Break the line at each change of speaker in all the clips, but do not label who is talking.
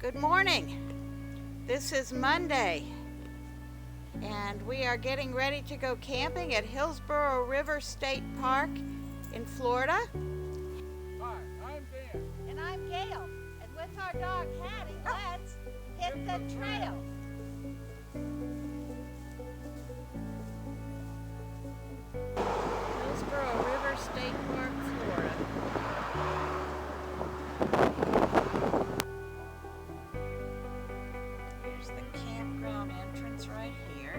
Good morning. This is Monday, and we are getting ready to go camping at Hillsborough River State Park in Florida.
Hi, I'm Dan.
And I'm Gail, and with our dog Hattie, let's hit the trail. Hillsborough River State Park, Florida. Here's the campground entrance right here.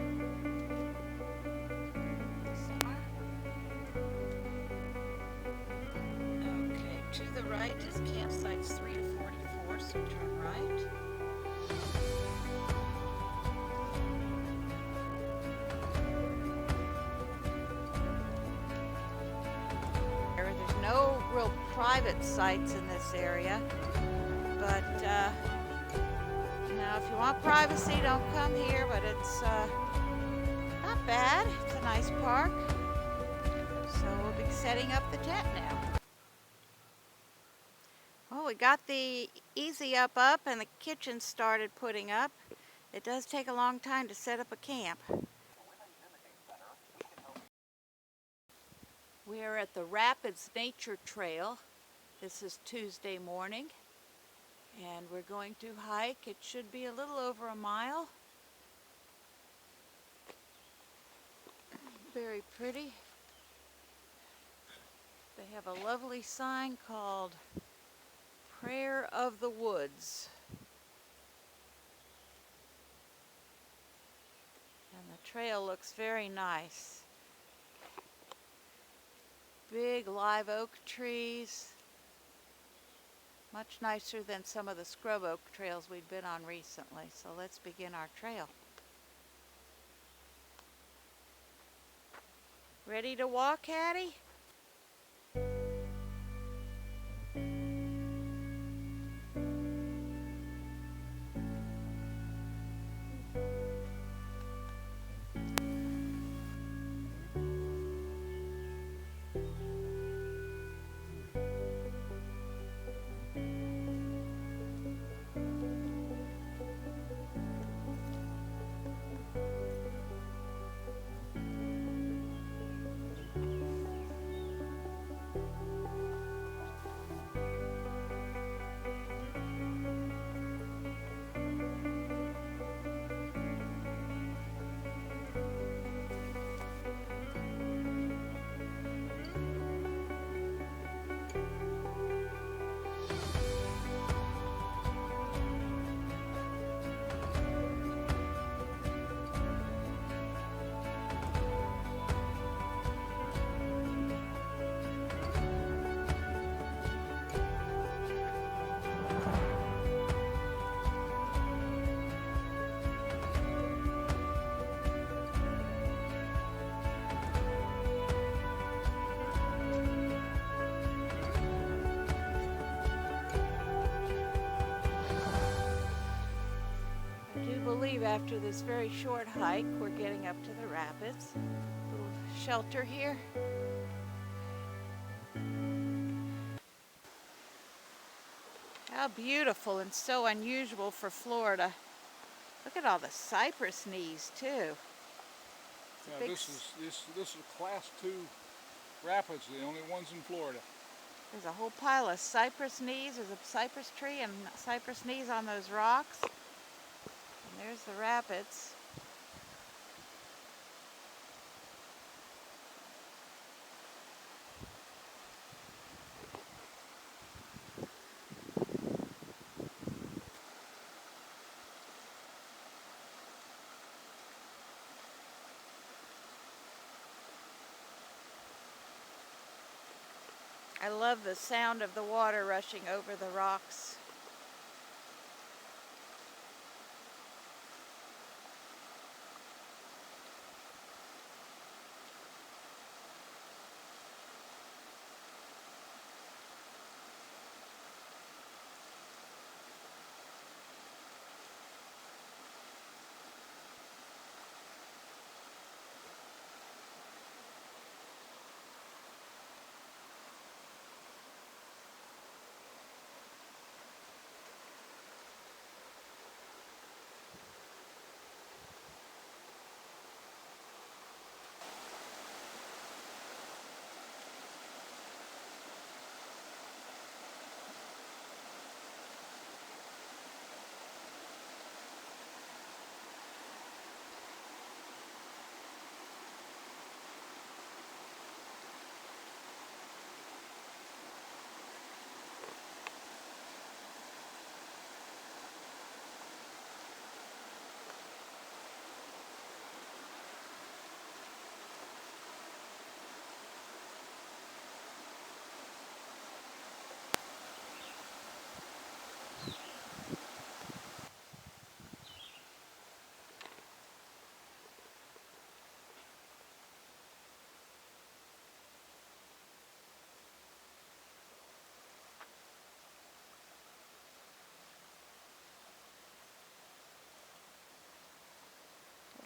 Okay, to the right is campsites 3 to 44, so turn right. There's no real private sites in this area, but now if you want privacy, don't come here, but it's not bad. It's a nice park. So we'll be setting up the tent now. Well, we got the easy up and the kitchen started putting up. It does take a long time to set up a camp. We are at the Rapids Nature Trail. This is Tuesday morning, and we're going to hike. It should be a little over a mile. Very pretty. They have a lovely sign called Prayer of the Woods. And the trail looks very nice. Big live oak trees. Much nicer than some of the scrub oak trails we've been on recently. So let's begin our trail. Ready to walk, Hattie? I believe after this very short hike, we're getting up to the rapids. A little shelter here. How beautiful and so unusual for Florida. Look at all the cypress knees too.
Yeah, this is class 2 rapids, the only ones in Florida.
There's a whole pile of cypress knees. There's a cypress tree and cypress knees on those rocks. And there's the rapids. I love the sound of the water rushing over the rocks.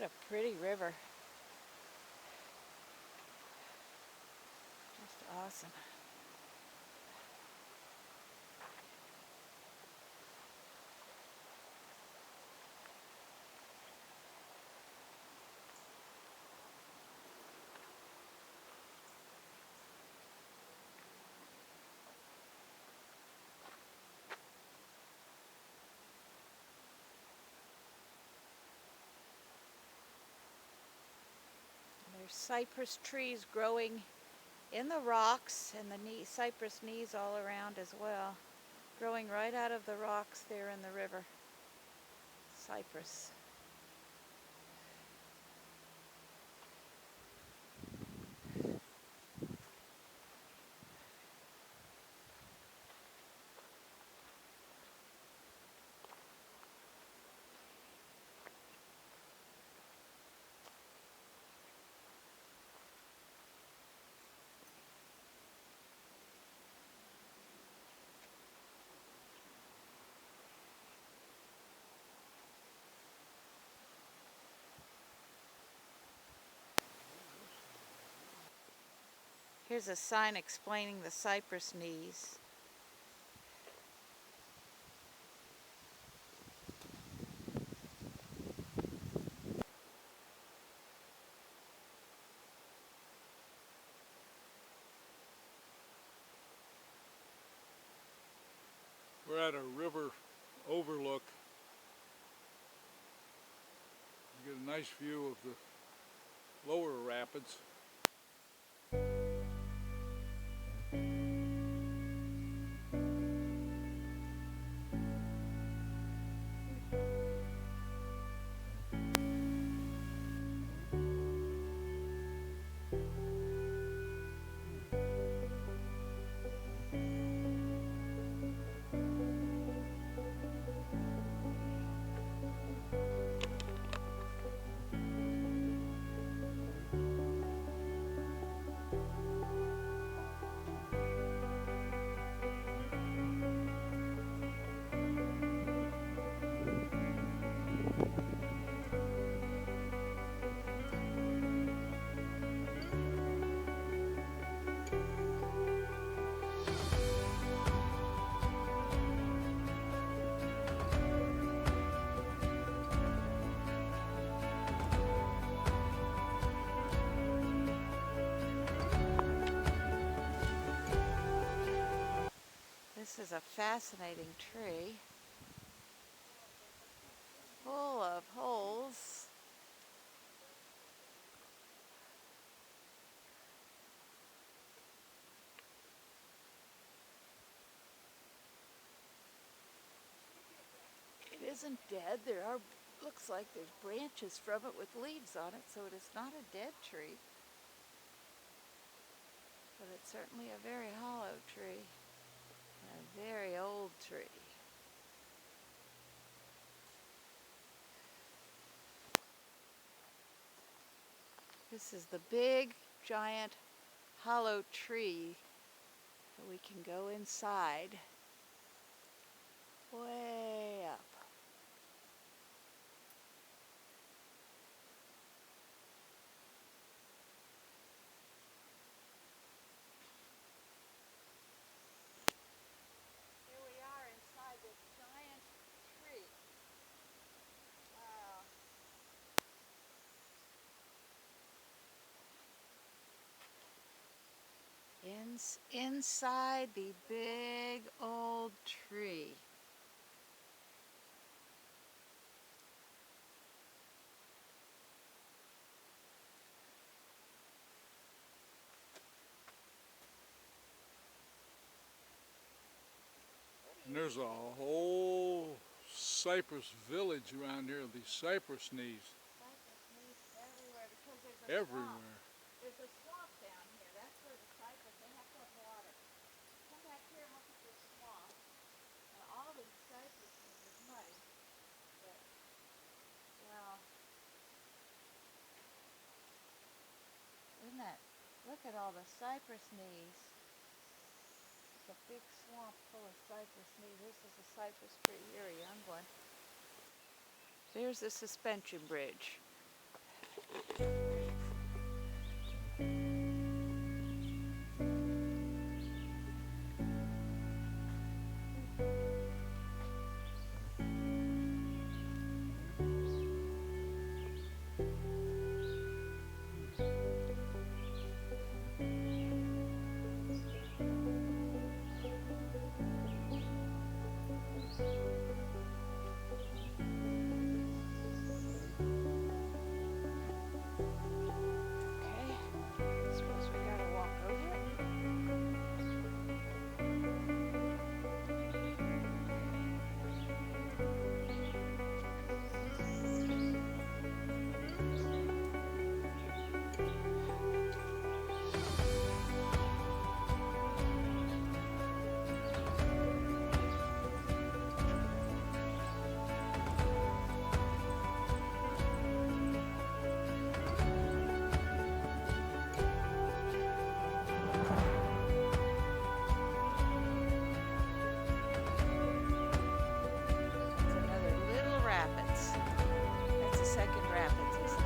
What a pretty river. Just awesome. There's cypress trees growing in the rocks, and the cypress knees all around as well, growing right out of the rocks there in the river. Cypress. Here's a sign explaining the cypress knees.
We're at a river overlook. You get a nice view of the lower rapids.
This is a fascinating tree, full of holes. It isn't dead. Looks like there's branches from it with leaves on it, so it is not a dead tree. But it's certainly a very hollow tree. A very old tree. This is the big, giant, hollow tree that we can go inside. Way up. Inside the big old tree.
And there's a whole cypress village around here, these cypress knees.
Cypress knees everywhere because there's a
Everywhere.
swamp. There's a swamp down here. That's where the cypress, they have to have water. Come back here and look at this swamp. And all these cypress knees is muddy. But, well, isn't that, look at all the cypress knees. It's a big swamp full of cypress knees. This is a cypress tree area. I'm going. There's the suspension bridge. Suppose we gotta walk over it. Second rapids, isn't it?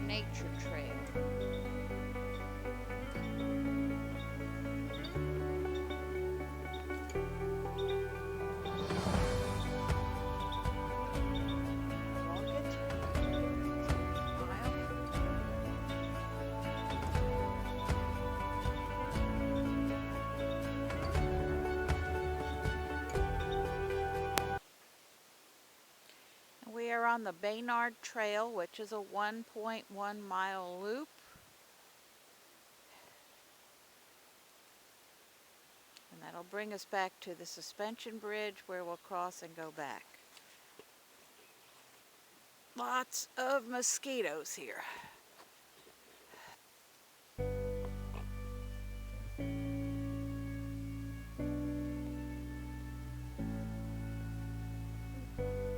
Nature Trail. We are on the Baynard Trail, which is a 1.1 mile loop. And that'll bring us back to the suspension bridge where we'll cross and go back. Lots of mosquitoes here.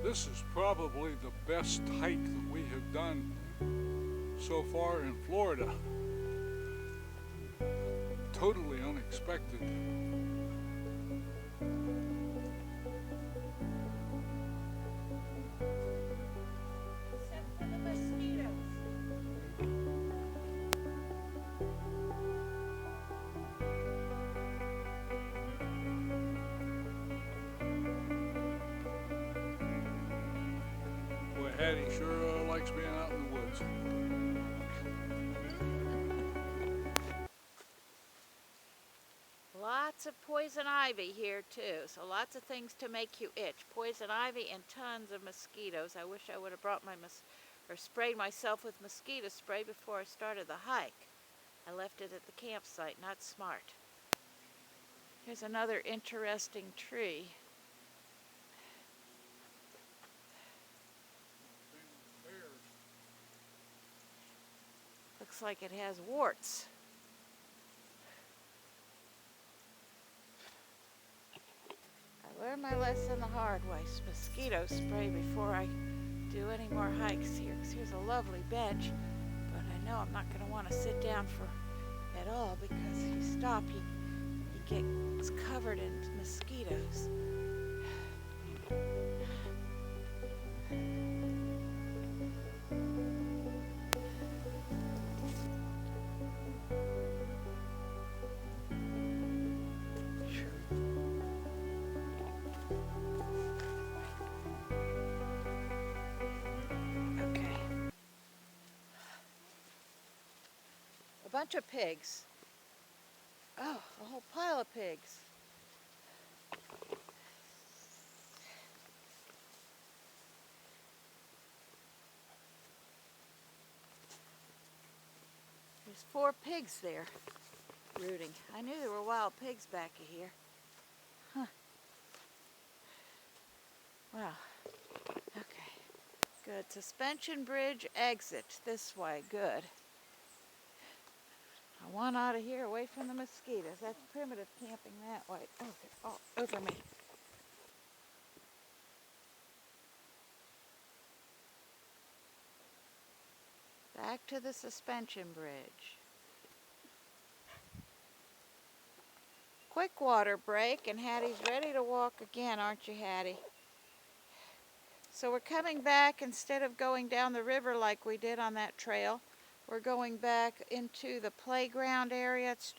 This is probably the best hike that we have done so far in Florida. Totally unexpected.
Except for the mosquitoes.
Boy, Hattie sure likes being out in the woods.
Lots of poison ivy here too, so lots of things to make you itch. Poison ivy and tons of mosquitoes. I wish I would have brought my sprayed myself with mosquito spray before I started the hike. I left it at the campsite, not smart. Here's another interesting tree. Looks like it has warts. I learned my lesson the hard way. Mosquito spray before I do any more hikes here. 'Cause here's a lovely bench, but I know I'm not going to want to sit down for at all because if you stop, you get covered in mosquitoes. Bunch of pigs. Oh, a whole pile of pigs. There's 4 pigs there rooting. I knew there were wild pigs back here. Huh. Wow. Okay. Good. Suspension bridge exit this way. Good. I want out of here away from the mosquitoes. That's primitive camping that way. Okay. Oh, over me. Back to the suspension bridge. Quick water break, and Hattie's ready to walk again, aren't you, Hattie? So we're coming back, instead of going down the river like we did on that trail, we're going back into the playground area. It's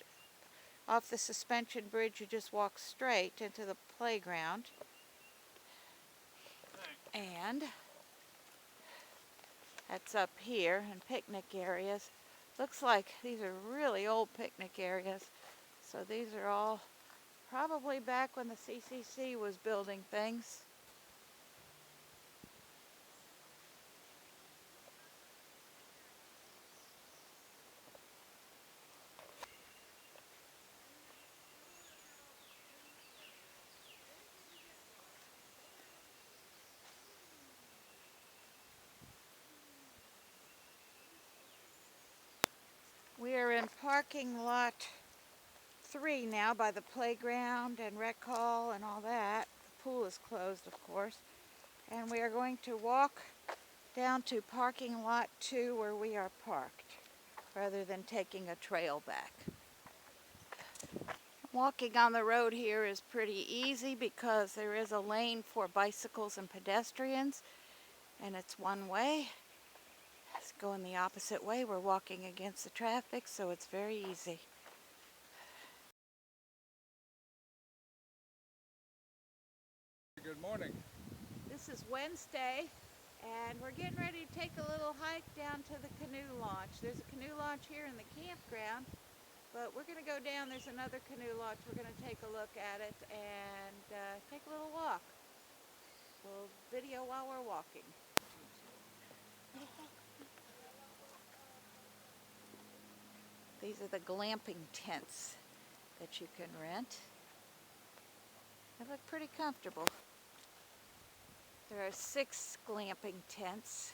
off the suspension bridge, you just walk straight into the playground. And that's up here in picnic areas. Looks like these are really old picnic areas. So these are all probably back when the CCC was building things. We are in parking lot 3 now by the playground and rec hall and all that. The pool is closed, of course. And we are going to walk down to parking lot 2 where we are parked, rather than taking a trail back. Walking on the road here is pretty easy because there is a lane for bicycles and pedestrians, and it's one way. Let's go in the opposite way. We're walking against the traffic, so it's very easy.
Good morning.
This is Wednesday, and we're getting ready to take a little hike down to the canoe launch. There's a canoe launch here in the campground, but we're going to go down. There's another canoe launch. We're going to take a look at it and take a little walk. We'll video while we're walking. These are the glamping tents that you can rent. They look pretty comfortable. There are 6 glamping tents.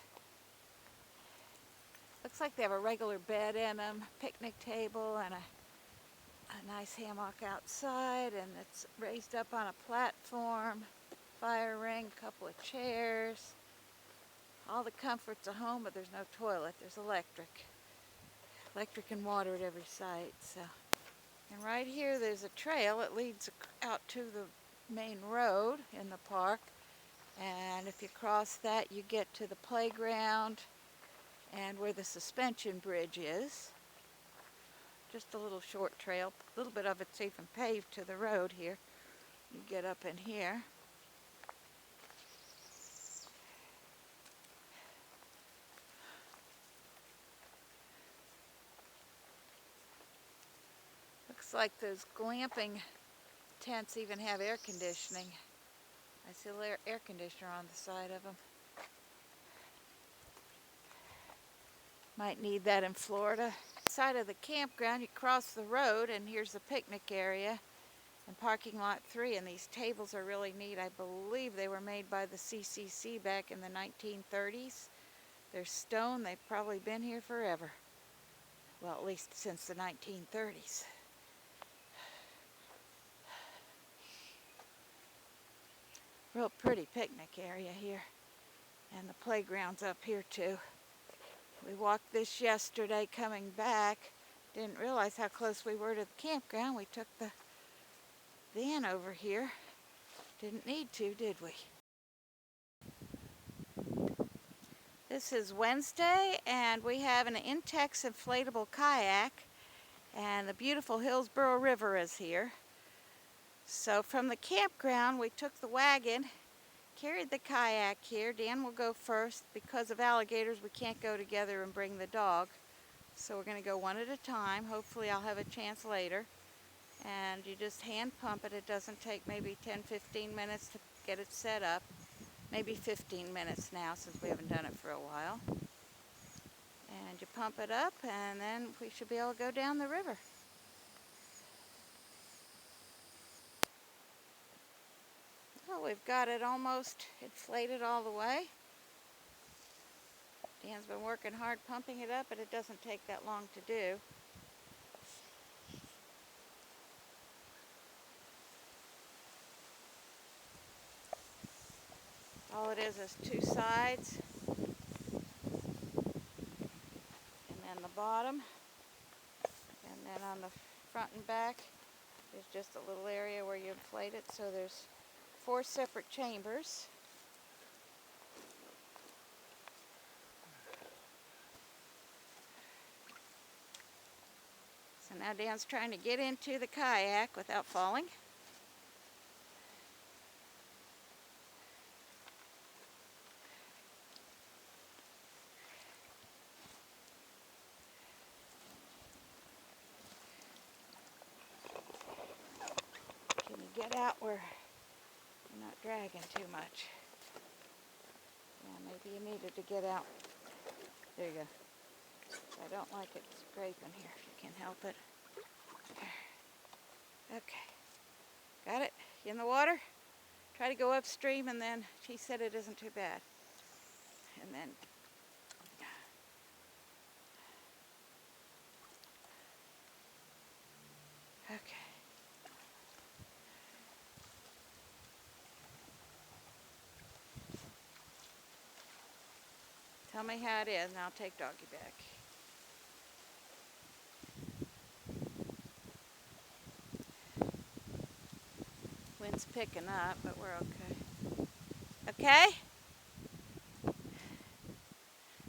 Looks like they have a regular bed in them, picnic table, and a nice hammock outside, and it's raised up on a platform, fire ring, couple of chairs. All the comforts of home, but there's no toilet. There's electric and water at every site. So, and right here there's a trail. It leads out to the main road in the park. And if you cross that, you get to the playground and where the suspension bridge is. Just a little short trail. A little bit of it's even paved to the road here. You get up in here. Looks like those glamping tents even have air conditioning. I see a air conditioner on the side of them. Might need that in Florida. Side of the campground, you cross the road, and here's the picnic area and parking lot 3. And these tables are really neat. I believe they were made by the CCC back in the 1930s. They're stone. They've probably been here forever. Well, at least since the 1930s. Real pretty picnic area here. And the playground's up here too. We walked this yesterday coming back. Didn't realize how close we were to the campground. We took the van over here. Didn't need to, did we? This is Wednesday, and we have an Intex inflatable kayak, and the beautiful Hillsborough River is here. So from the campground, we took the wagon, carried the kayak here. Dan will go first. Because of alligators, we can't go together and bring the dog. So we're going to go one at a time. Hopefully I'll have a chance later. And you just hand pump it. It doesn't take maybe 10-15 minutes to get it set up. Maybe 15 minutes now, since we haven't done it for a while. And you pump it up, and then we should be able to go down the river. Well, we've got it almost inflated all the way. Dan's been working hard pumping it up, but it doesn't take that long to do. All it is 2 sides, and then the bottom, and then on the front and back there's just a little area where you inflate it, so there's 4 separate chambers. So now Dan's trying to get into the kayak without falling. Can you get out where you're not dragging too much? Yeah, maybe you needed to get out. There you go. I don't like it scraping here if you can help it. Okay. Got it? You in the water? Try to go upstream, and then she said it isn't too bad. And then okay. Tell me how it is, and I'll take Doggy back. Wind's picking up, but we're okay. Okay?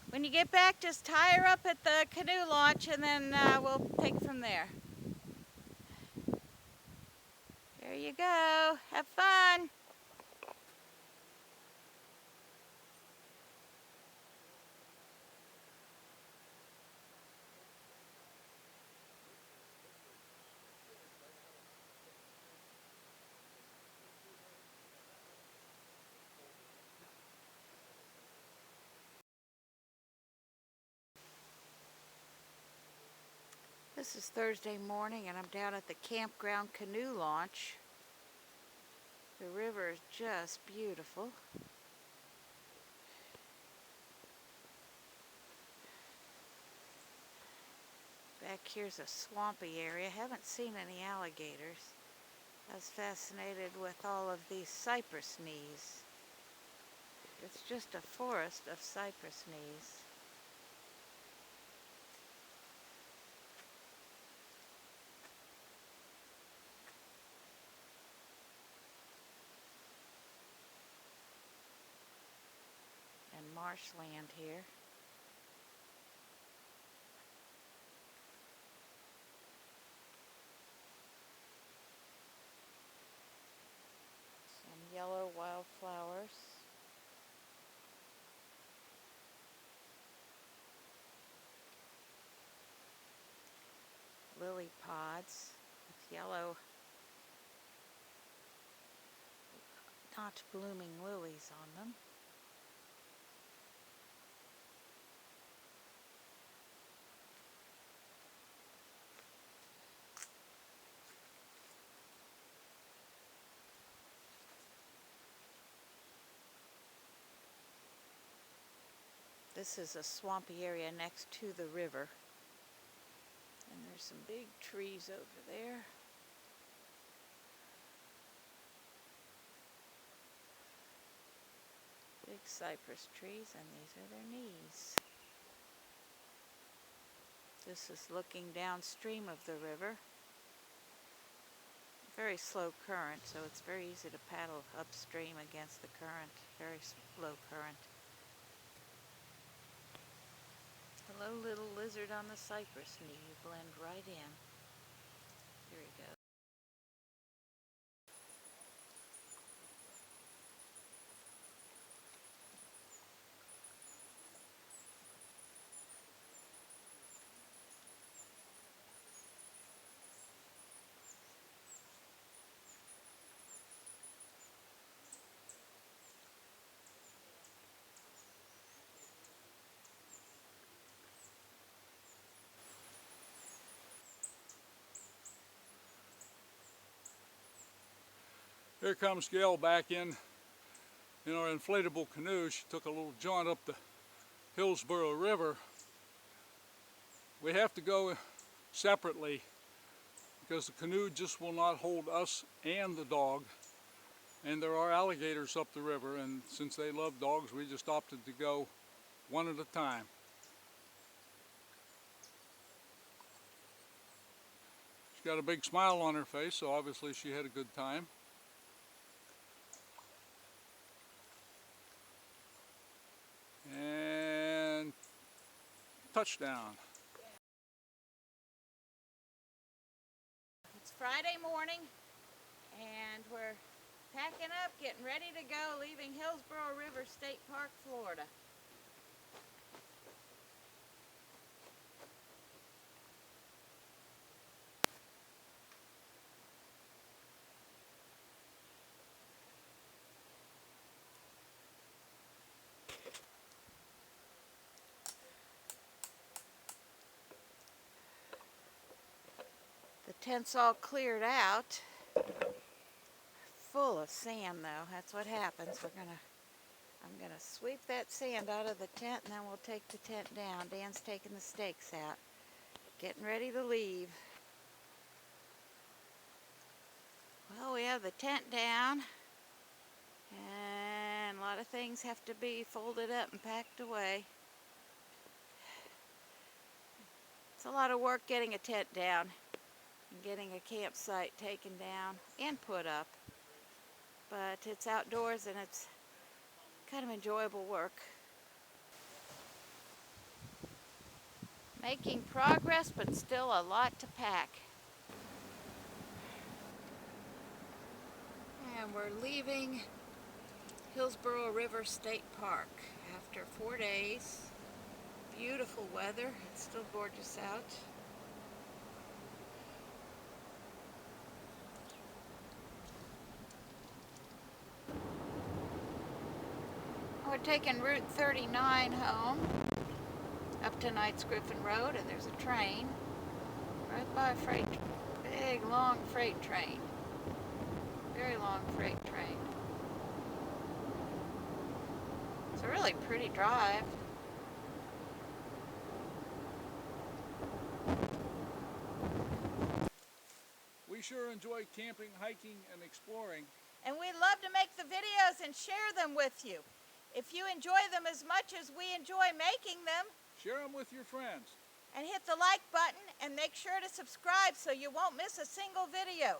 When you get back, just tie her up at the canoe launch, and then we'll take it from there. There you go. Have fun. This is Thursday morning, and I'm down at the campground canoe launch. The river is just beautiful. Back here's a swampy area. Haven't seen any alligators. I was fascinated with all of these cypress knees. It's just a forest of cypress knees. And marshland here. Some yellow wildflowers. Lily pods with yellow, not blooming lilies on them. This is a swampy area next to the river. And there's some big trees over there. Big cypress trees, and these are their knees. This is looking downstream of the river. Very slow current, so it's very easy to paddle upstream against the current. Very slow current. Hello, little lizard on the cypress knee. You blend right in. Here we go.
Here comes Gail back in our inflatable canoe. She took a little jaunt up the Hillsborough River. We have to go separately because the canoe just will not hold us and the dog. And there are alligators up the river, and since they love dogs, we just opted to go one at a time. She's got a big smile on her face, so obviously she had a good time. And touchdown.
It's Friday morning, and we're packing up, getting ready to go, leaving Hillsborough River State Park, Florida. The tent's all cleared out. Full of sand though, that's what happens. I'm gonna sweep that sand out of the tent, and then we'll take the tent down. Dan's taking the stakes out. Getting ready to leave. Well, we have the tent down, and a lot of things have to be folded up and packed away. It's a lot of work getting a tent down and getting a campsite taken down and put up. But it's outdoors and it's kind of enjoyable work. Making progress, but still a lot to pack. And we're leaving Hillsborough River State Park after 4 days. Beautiful weather. It's still gorgeous out. We're taking Route 39 home up to Knight's Griffin Road, and there's a train right by a big long freight train. Very long freight train. It's a really pretty drive.
We sure enjoy camping, hiking, and exploring.
And we love to make the videos and share them with you. If you enjoy them as much as we enjoy making them,
share them with your friends.
And hit the like button and make sure to subscribe so you won't miss a single video.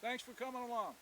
Thanks for coming along.